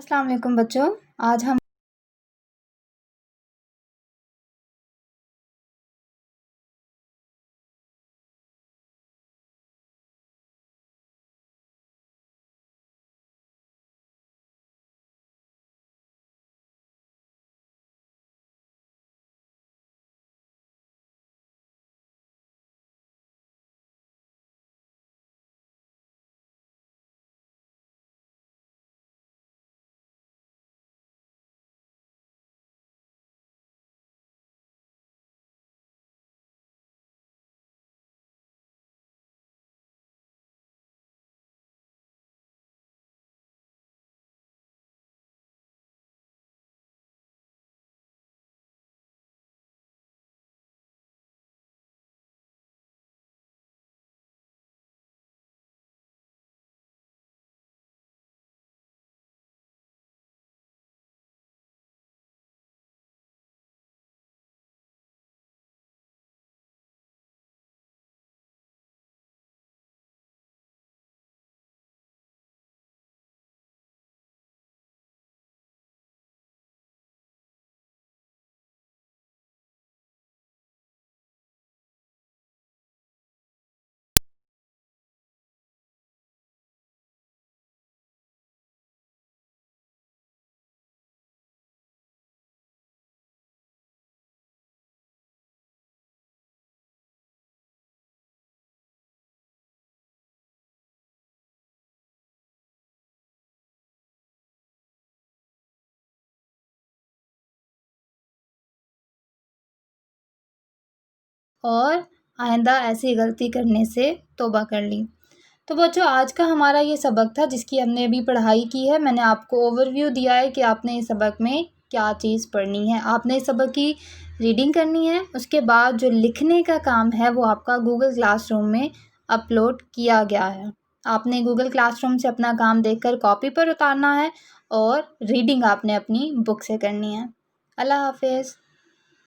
अस्सलाम वालेकुम बच्चों। आज हम और आइंदा ऐसी गलती करने से तौबा कर ली। तो बच्चों, आज का हमारा ये सबक था जिसकी हमने अभी पढ़ाई की है। मैंने आपको ओवरव्यू दिया है कि आपने इस सबक में क्या चीज़ पढ़नी है। आपने इस सबक की रीडिंग करनी है, उसके बाद जो लिखने का काम है वो आपका गूगल क्लासरूम में अपलोड किया गया है। आपने गूगल क्लासरूम से अपना काम देखकर कॉपी पर उतारना है और रीडिंग आपने अपनी बुक से करनी है। अल्लाह हाफिज़।